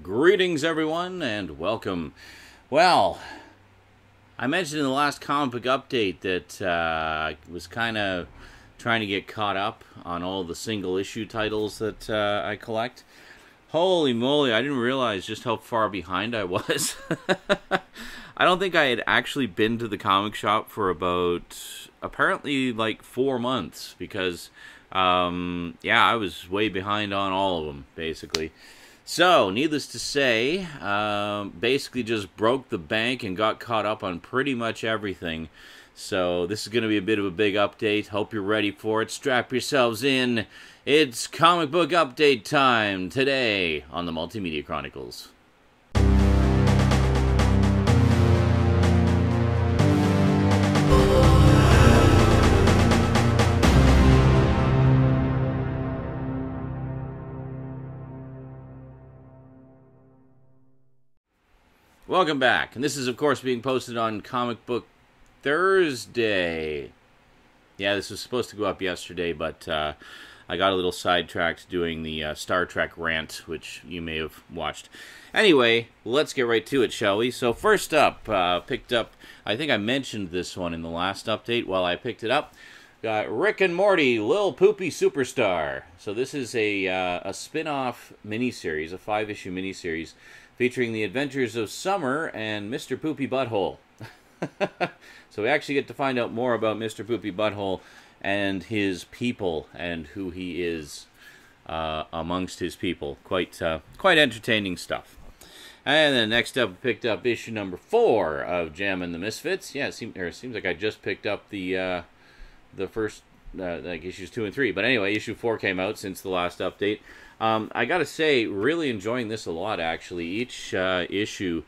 Greetings, everyone, and welcome. Well, I mentioned in the last comic book update that I was kind of trying to get caught up on all the single issue titles that I collect. Holy moly, I didn't realize just how far behind I was. I don't think I had actually been to the comic shop for about, apparently, like 4 months, because, yeah, I was way behind on all of them, basically. So, needless to say, basically just broke the bank and got caught up on pretty much everything. So, this is going to be a bit of a big update. Hope you're ready for it. Strap yourselves in. It's comic book update time today on the Multimedia Chronicles. Welcome back, and this is, of course, being posted on Comic Book Thursday. Yeah, this was supposed to go up yesterday, but I got a little sidetracked doing the Star Trek rant, which you may have watched. Anyway, let's get right to it, shall we? So first up, picked up, I think I mentioned this one in the last update while I picked it up, got Rick and Morty, Lil Poopy Superstar. So this is a spin-off miniseries, a 5-issue miniseries, featuring the adventures of Summer and Mr. Poopy Butthole. So we actually get to find out more about Mr. Poopy Butthole and his people and who he is amongst his people. Quite entertaining stuff. And then next up, we picked up issue number 4 of Jam and the Misfits. Yeah, it seems like I just picked up the first like issues 2 and 3. But anyway, issue 4 came out since the last update. I gotta say, really enjoying this a lot, actually. Each issue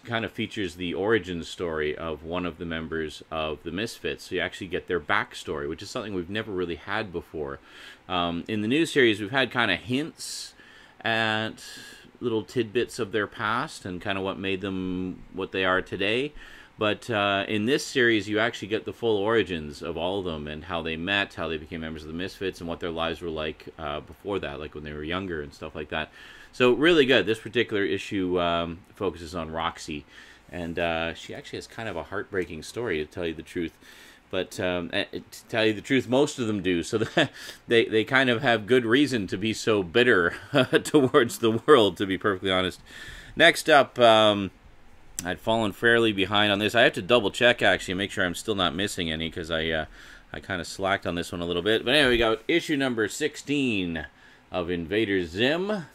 kind of features the origin story of one of the members of the Misfits. So you actually get their backstory, which is something we've never really had before. In the new series, we've had kind of hints at little tidbits of their past and kind of what made them what they are today. But in this series, you actually get the full origins of all of them and how they met, how they became members of the Misfits, and what their lives were like before that, like when they were younger and stuff like that. So really good. This particular issue focuses on Roxy, and she actually has kind of a heartbreaking story, to tell you the truth. But to tell you the truth, most of them do. So they kind of have good reason to be so bitter towards the world, to be perfectly honest. Next up, I'd fallen fairly behind on this. I have to double check, actually, and make sure I'm still not missing any, because I kind of slacked on this one a little bit. But anyway, we got issue number 16 of Invader Zim.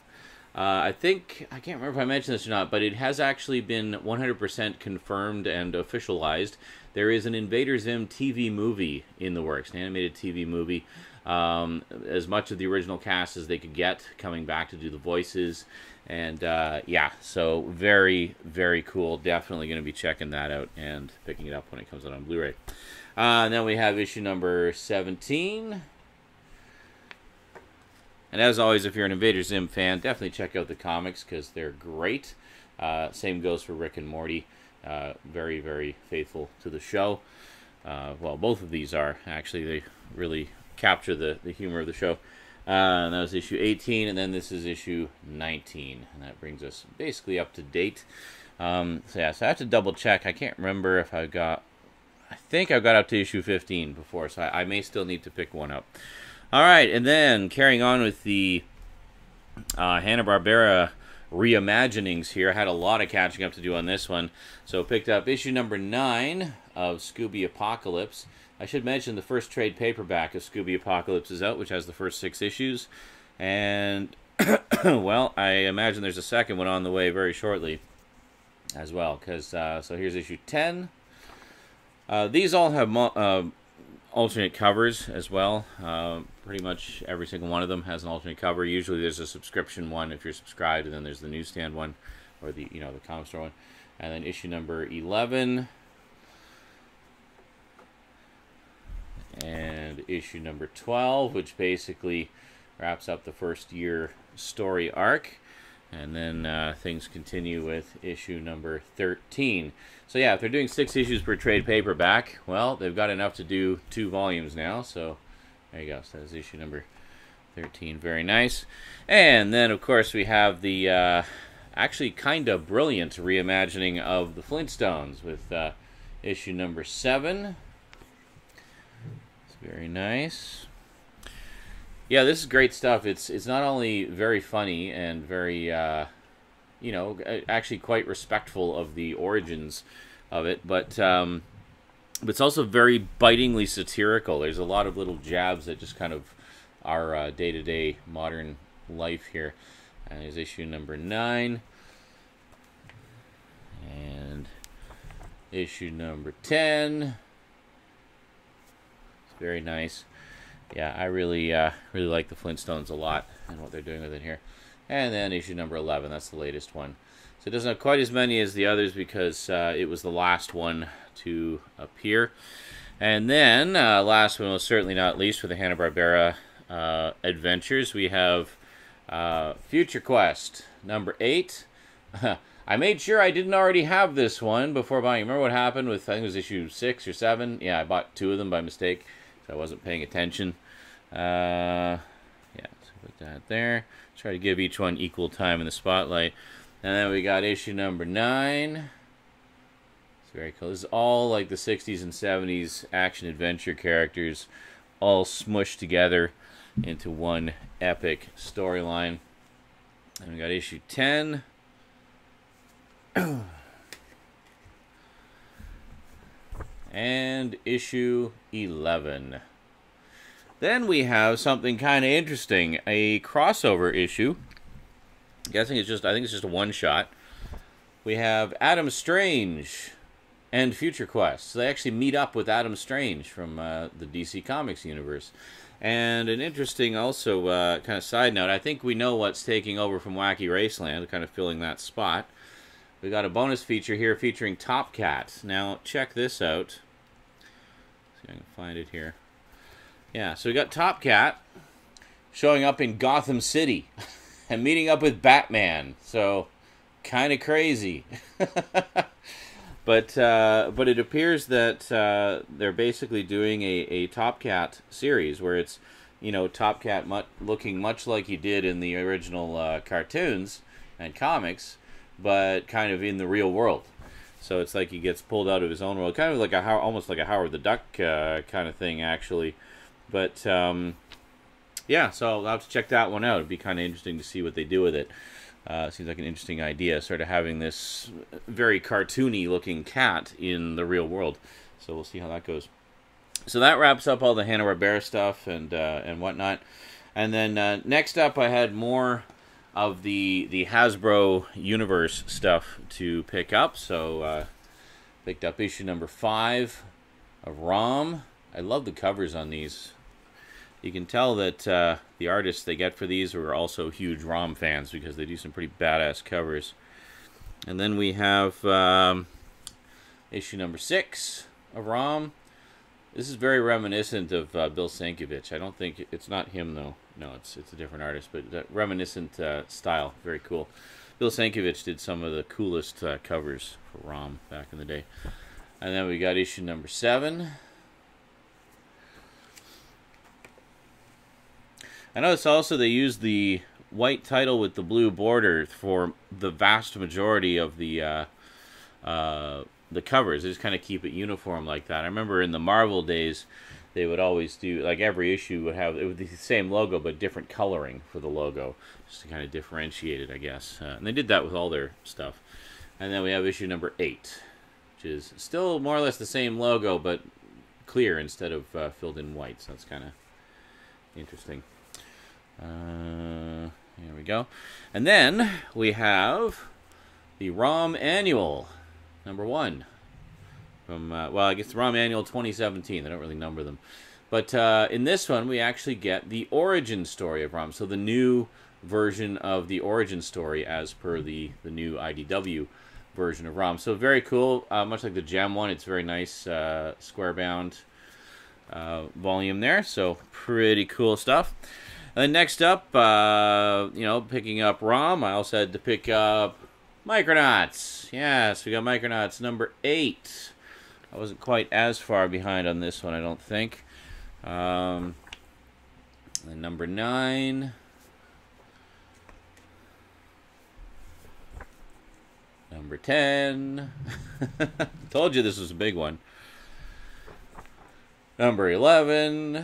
I can't remember if I mentioned this or not, but it has actually been 100% confirmed and officialized. There is an Invader Zim TV movie in the works, an animated TV movie. As much of the original cast as they could get, coming back to do the voices. And yeah, so very, very cool. Definitely going to be checking that out and picking it up when it comes out on Blu-ray. And then we have issue number 17. And as always, if you're an Invader Zim fan, definitely check out the comics because they're great. Same goes for Rick and Morty. Very, very faithful to the show. Well, both of these are. Actually, they really capture the humor of the show. And that was issue 18, and then this is issue 19. And that brings us basically up to date. So yeah, so I have to double check. I can't remember if I think I got up to issue 15 before, so I may still need to pick one up. All right, and then carrying on with the Hanna-Barbera reimaginings here. I had a lot of catching up to do on this one. So picked up issue number 9 of Scooby Apocalypse. I should mention the first trade paperback of Scooby Apocalypse is out, which has the first 6 issues. And, well, I imagine there's a second one on the way very shortly as well. Because so here's issue 10. These all have alternate covers as well. Pretty much every single one of them has an alternate cover. Usually there's a subscription one if you're subscribed, and then there's the newsstand one, or the the comic store one. And then issue number 11. And issue number 12, which basically wraps up the first year story arc. And then things continue with issue number 13. So yeah, if they're doing 6 issues per trade paperback, well, they've got enough to do 2 volumes now. So there you go. So that's issue number 13. Very nice. And then, of course, we have the actually kind of brilliant reimagining of the Flintstones with issue number 7. It's very nice. Yeah, this is great stuff. It's not only very funny and very, you know, actually quite respectful of the origins of it, but it's also very bitingly satirical. There's a lot of little jabs that just kind of are day-to-day modern life here. And there's issue number 9. And issue number 10. It's very nice. Yeah, I really like the Flintstones a lot and what they're doing with it here. And then issue number 11, that's the latest one. So it doesn't have quite as many as the others because it was the last one to appear. And then, last but most certainly not least, for the Hanna-Barbera adventures, we have Future Quest number 8. I made sure I didn't already have this one before buying. Remember what happened with, I think it was issue 6 or 7? Yeah, I bought 2 of them by mistake. I wasn't paying attention. Yeah, so put that there. Try to give each one equal time in the spotlight. And then we got issue number 9. It's very cool. This is all like the 60s and 70s action-adventure characters all smushed together into one epic storyline. And we got issue 10. And issue 11. Then we have something kind of interesting, a crossover issue. I think it's just a one-shot. We have Adam Strange and Future Quest. So they actually meet up with Adam Strange from the DC Comics universe. And an interesting also kind of side note, I think we know what's taking over from Wacky Raceland, kind of filling that spot. We got a bonus feature here featuring Top Cat. Now, check this out. See if I can find it here. Yeah, so we got Top Cat showing up in Gotham City and meeting up with Batman. So, kind of crazy. But it appears that they're basically doing a Top Cat series where it's, you know, Top Cat looking much like he did in the original cartoons and comics, but kind of in the real world. So it's like he gets pulled out of his own world, kind of like almost like a Howard the Duck kind of thing, actually. But yeah, so I'll have to check that one out. It'd be kind of interesting to see what they do with it. Seems like an interesting idea, sort of having this very cartoony-looking cat in the real world. So we'll see how that goes. So that wraps up all the Hanna-Barbera stuff and whatnot. And then next up, I had more of the Hasbro Universe stuff to pick up. So picked up issue number 5 of ROM. I love the covers on these. You can tell that the artists they get for these are also huge ROM fans because they do some pretty badass covers. And then we have issue number 6 of ROM. This is very reminiscent of Bill Sienkiewicz. I don't think it's not him though. No, it's a different artist, but reminiscent style, very cool. Bill Sienkiewicz did some of the coolest covers for ROM back in the day. And then we got issue number 7. I noticed also they used the white title with the blue border for the vast majority of the covers. They just kind of keep it uniform like that. I remember in the Marvel days, they would always do, like every issue would have, it would be the same logo but different coloring for the logo, just to kind of differentiate it, I guess. And they did that with all their stuff. And then we have issue number 8, which is still more or less the same logo but clear instead of filled in white. So that's kind of interesting. Here we go. And then we have the ROM Annual number 1 from well, I guess the ROM Annual 2017. They don't really number them, but in this one we actually get the origin story of ROM. So the new version of the origin story as per the new IDW version of ROM. So very cool. Much like the Gem one, it's very nice square bound volume there. So pretty cool stuff. And then next up, you know, picking up ROM, I also had to pick up Micronauts. Yes, we got Micronauts number 8. I wasn't quite as far behind on this one, I don't think. And number 9. Number 10. Told you this was a big one. Number 11.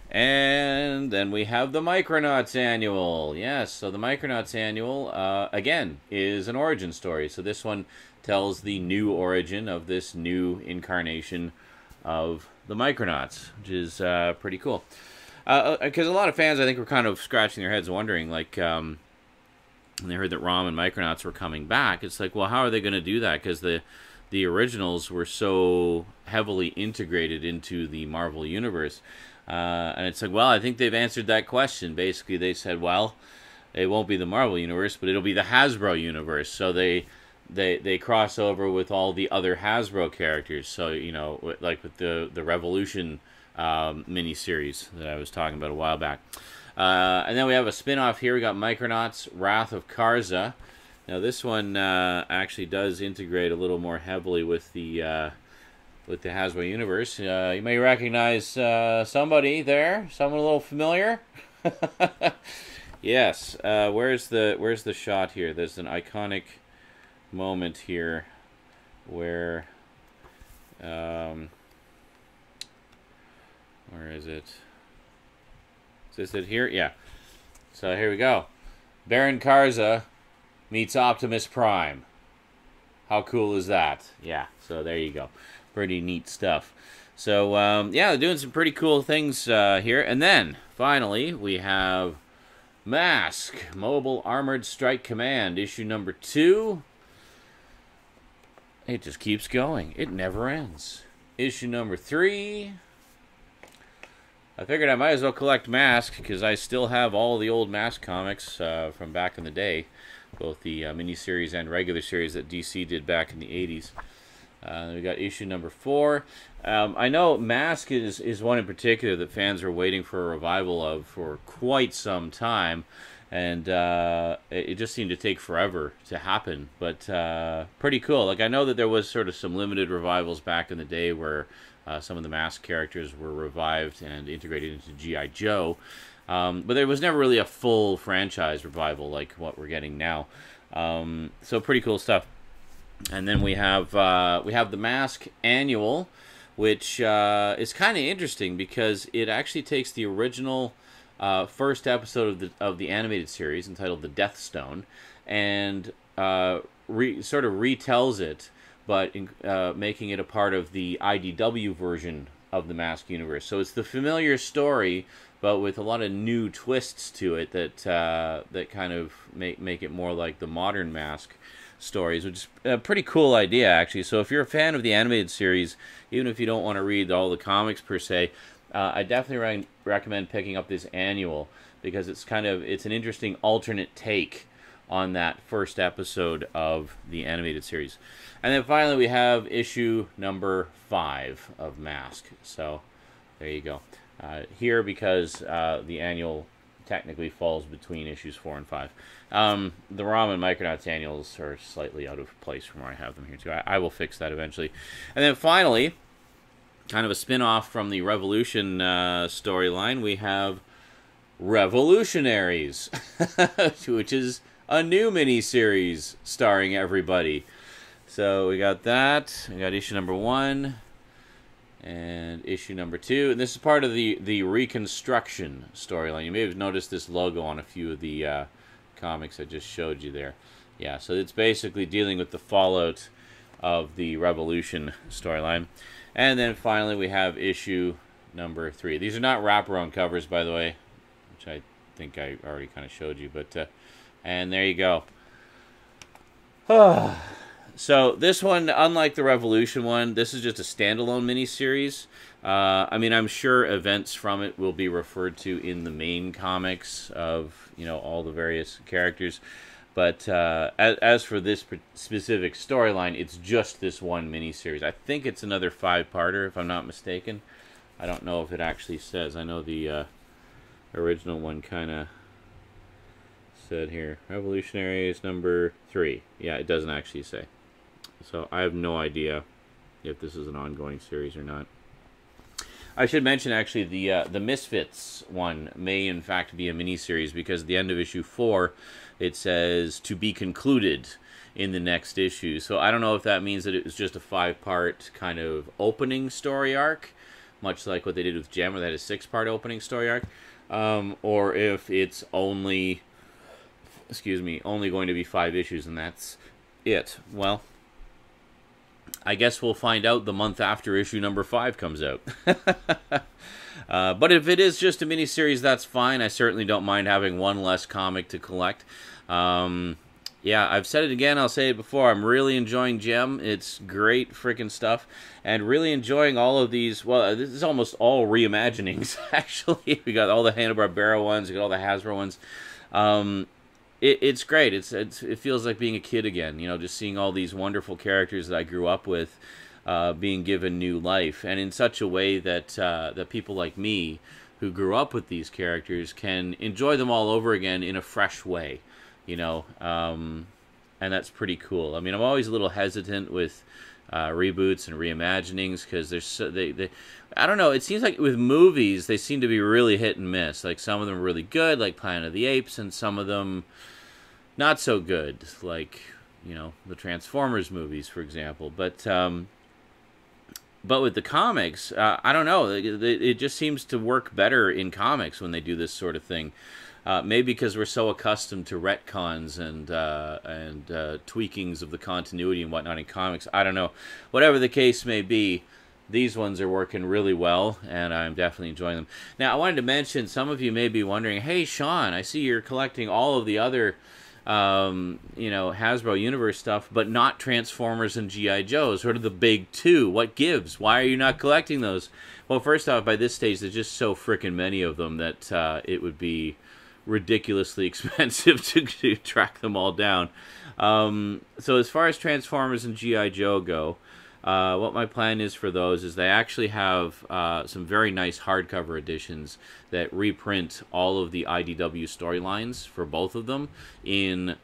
And then we have the Micronauts Annual. Yes, so the Micronauts Annual, again, is an origin story. So this one tells the new origin of this new incarnation of the Micronauts, which is pretty cool. Because a lot of fans, I think, were kind of scratching their heads wondering, like, when they heard that Rom and Micronauts were coming back, it's like, well, how are they going to do that? Because the originals were so heavily integrated into the Marvel Universe. And it's like, well, I think they've answered that question. Basically, they said, well, it won't be the Marvel Universe, but it'll be the Hasbro Universe. So they cross over with all the other Hasbro characters. So, you know, like with the Revolution miniseries that I was talking about a while back. And then we have a spin-off here. We got Micronauts Wrath of Karza. Now, this one actually does integrate a little more heavily with the Hasbro universe. You may recognize somebody there, someone a little familiar. Yes. Where's the shot here? There's an iconic moment here where where is it? Is this it here? Yeah. So here we go. Baron Karza meets Optimus Prime. How cool is that? Yeah. So there you go. Pretty neat stuff. So, yeah, they're doing some pretty cool things here. And then, finally, we have Mask, Mobile Armored Strike Command, issue number 2. It just keeps going. It never ends. Issue number 3. I figured I might as well collect Mask, because I still have all the old Mask comics from back in the day. Both the miniseries and regular series that DC did back in the 80s. We got issue number 4. I know Mask is one in particular that fans are waiting for a revival of for quite some time, and it just seemed to take forever to happen. But pretty cool. Like, I know that there was sort of some limited revivals back in the day where some of the Mask characters were revived and integrated into G.I. Joe, but there was never really a full franchise revival like what we're getting now. So pretty cool stuff. And then we have the Mask Annual, which is kind of interesting because it actually takes the original first episode of the animated series entitled The Death Stone and sort of retells it, but making it a part of the IDW version of the Mask universe. So it's the familiar story, but with a lot of new twists to it that kind of make it more like the modern Mask stories, which is a pretty cool idea, actually. So if you're a fan of the animated series, even if you don't want to read all the comics per se, I definitely recommend picking up this annual, because it's an interesting alternate take on that first episode of the animated series. And then finally we have issue number 5 of Mask. So there you go. Here, because the annual technically falls between issues 4 and 5. The ROM and Micronauts annuals are slightly out of place from where I have them here too. I will fix that eventually. And then finally, kind of a spin-off from the Revolution storyline, we have Revolutionaries, which is a new miniseries starring everybody. So we got that. We got issue number 1 and issue number 2. And this is part of the Reconstruction storyline. You may have noticed this logo on a few of the comics I just showed you there. Yeah, so it's basically dealing with the fallout of the Revolution storyline. And then finally we have issue number 3. These are not wraparound covers, by the way, which I think I already kind of showed you. But and there you go. So this one, unlike the Revolution one, this is just a standalone miniseries. I mean, I'm sure events from it will be referred to in the main comics of, you know, all the various characters. But as for this specific storyline, it's just this one miniseries. I think it's another 5-parter, if I'm not mistaken. I don't know if it actually says. I know the original one kind of said here, Revolutionaries number 3. Yeah, it doesn't actually say. So I have no idea if this is an ongoing series or not. I should mention actually the Misfits one may in fact be a miniseries, because at the end of issue 4 it says to be concluded in the next issue. So I don't know if that means that it was just a 5-part kind of opening story arc, much like what they did with Gem, where they had a 6-part opening story arc, or if it's only going to be 5 issues and that's it. Well, I guess we'll find out the month after issue number 5 comes out. But if it is just a miniseries, that's fine. I certainly don't mind having one less comic to collect. Yeah, I've said it again, I'll say it before, I'm really enjoying Gem. It's great freaking stuff. And really enjoying all of these, well, this is almost all reimaginings, actually. We got all the Hanna-Barbera ones, we got all the Hasbro ones. It's great. It feels like being a kid again, you know, just seeing all these wonderful characters that I grew up with being given new life, and in such a way that that people like me, who grew up with these characters, can enjoy them all over again in a fresh way, you know, and that's pretty cool. I mean, I'm always a little hesitant with reboots and reimaginings, because they I don't know, it seems like with movies they seem to be really hit and miss. Like some of them are really good, like Planet of the Apes, and some of them not so good, like, you know, the Transformers movies, for example. But with the comics, I don't know, it just seems to work better in comics when they do this sort of thing. Maybe because we're so accustomed to retcons and tweakings of the continuity and whatnot in comics. I don't know. Whatever the case may be, these ones are working really well, and I'm definitely enjoying them. Now, I wanted to mention, some of you may be wondering, hey, Sean, I see you're collecting all of the other you know, Hasbro Universe stuff, but not Transformers and G.I. Joes. Sort of the big two. What gives? Why are you not collecting those? Well, first off, by this stage, there's just so frickin' many of them that it would be ridiculously expensive to track them all down. So as far as Transformers and G.I. Joe go, what my plan is for those is they actually have some very nice hardcover editions that reprint all of the IDW storylines for both of them in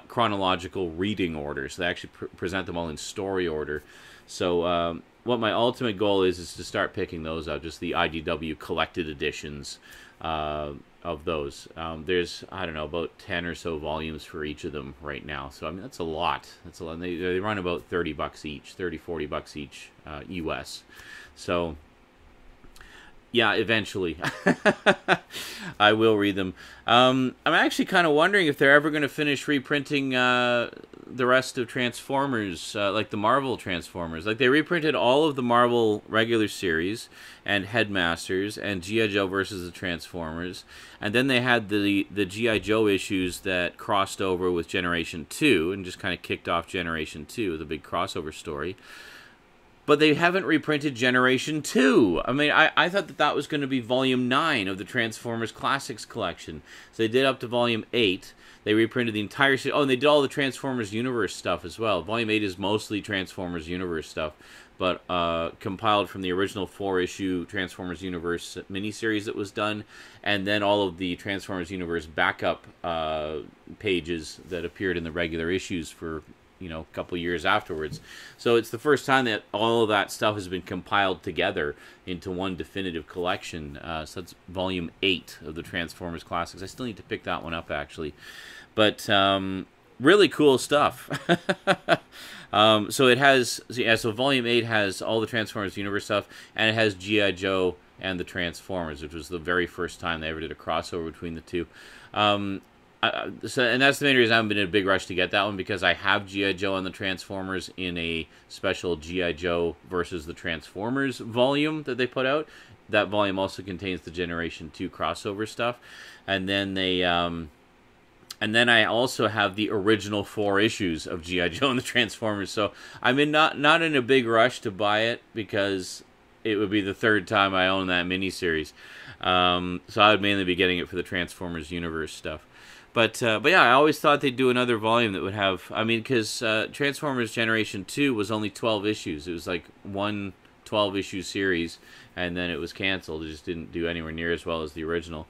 chronological reading order. So they actually present them all in story order. So what my ultimate goal is to start picking those up, just the IDW collected editions of those. There's, I don't know, about 10 or so volumes for each of them right now. So, I mean, that's a lot. That's a lot. They run about $30 each, $40 each US. So, yeah, eventually I will read them. I'm actually kind of wondering if they're ever going to finish reprinting the rest of Transformers, like the Marvel Transformers. Like, they reprinted all of the Marvel regular series and Headmasters and G.I. Joe versus the Transformers, and then they had the G.I. Joe issues that crossed over with Generation 2 and just kind of kicked off Generation 2, the big crossover story. But they haven't reprinted Generation 2. I mean, I thought that was going to be Volume 9 of the Transformers Classics collection. So they did up to Volume 8. They reprinted the entire series. Oh, and they did all the Transformers Universe stuff as well. Volume 8 is mostly Transformers Universe stuff, but compiled from the original 4-issue Transformers Universe miniseries that was done, and then all of the Transformers Universe backup pages that appeared in the regular issues for, you know, a couple years afterwards. So it's the first time that all of that stuff has been compiled together into one definitive collection. So that's Volume 8 of the Transformers Classics. I still need to pick that one up, actually. But really cool stuff. So it has, so Volume 8 has all the Transformers Universe stuff, and it has G.I. Joe and the Transformers, which was the very first time they ever did a crossover between the two. And that's the main reason I haven't been in a big rush to get that one, because I have G.I. Joe and the Transformers in a special G.I. Joe versus the Transformers volume that they put out. That volume also contains the Generation 2 crossover stuff. And then they, and then I also have the original 4 issues of G.I. Joe and the Transformers. So I'm not in a big rush to buy it, because it would be the third time I own that miniseries. So I would mainly be getting it for the Transformers Universe stuff. But yeah, I always thought they'd do another volume that would have, I mean, because Transformers Generation 2 was only 12 issues. It was like one 12-issue series, and then it was canceled. It just didn't do anywhere near as well as the original.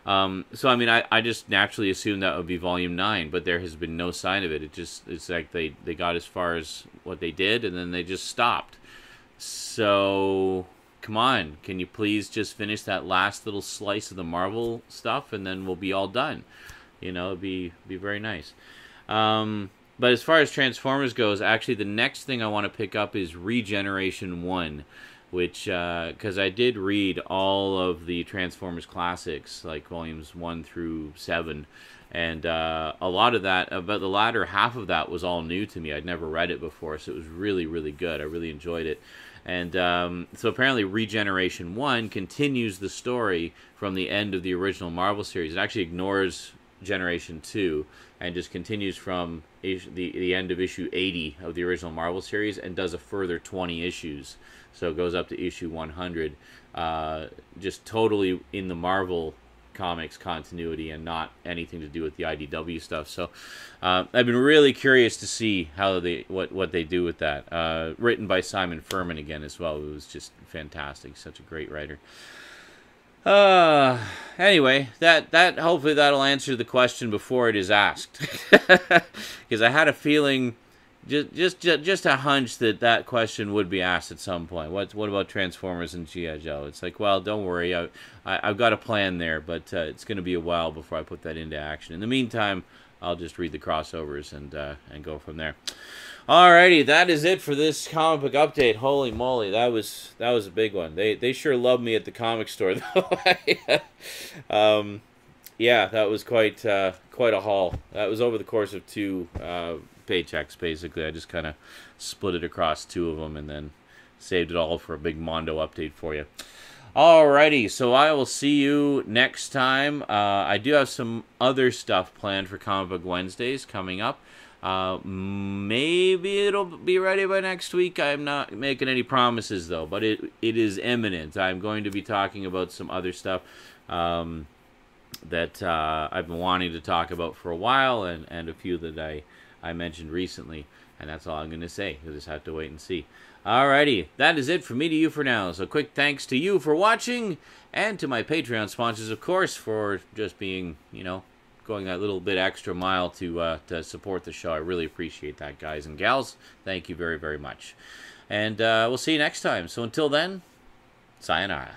So, I mean, I just naturally assumed that would be Volume 9, but there has been no sign of it. It's like they got as far as what they did, and then they just stopped. So, come on, can you please just finish that last little slice of the Marvel stuff, and then we'll be all done. It'd be very nice. But as far as Transformers goes, actually the next thing I want to pick up is Regeneration 1, which, because I did read all of the Transformers classics, like volumes 1 through 7, and a lot of that, about the latter half of that was all new to me. I'd never read it before, so it was really, really good. I really enjoyed it. And so apparently Regeneration 1 continues the story from the end of the original Marvel series. It actually ignores Generation 2 and just continues from the end of issue 80 of the original Marvel series and does a further 20 issues. So it goes up to issue 100, just totally in the Marvel comics continuity and not anything to do with the IDW stuff. So I've been really curious to see how what they do with that. Written by Simon Furman again as well. It was just fantastic. Such a great writer. Anyway, that hopefully that'll answer the question before it is asked, because I had a feeling, just a hunch that question would be asked at some point. What about Transformers and G.I. Joe? It's like, well, don't worry, I've got a plan there, but it's going to be a while before I put that into action. In the meantime, I'll just read the crossovers and go from there. Alrighty, that is it for this comic book update. Holy moly, that was a big one. They sure love me at the comic store though. Yeah, that was quite a haul. That was over the course of 2 paychecks basically. I just kind of split it across 2 of them and then saved it all for a big Mondo update for you. Alrighty, so I will see you next time. I do have some other stuff planned for Comic Book Wednesdays coming up. Maybe it'll be ready by next week. I'm not making any promises though, but it is imminent. I'm going to be talking about some other stuff that I've been wanting to talk about for a while, and a few that I mentioned recently, and that's all I'm going to say. You'll just have to wait and see. Alrighty, that is it from me to you for now. So quick thanks to you for watching, and to my Patreon sponsors, of course, for just being, going that little bit extra mile to support the show. I really appreciate that, guys and gals. Thank you very, very much. And we'll see you next time. So until then, sayonara.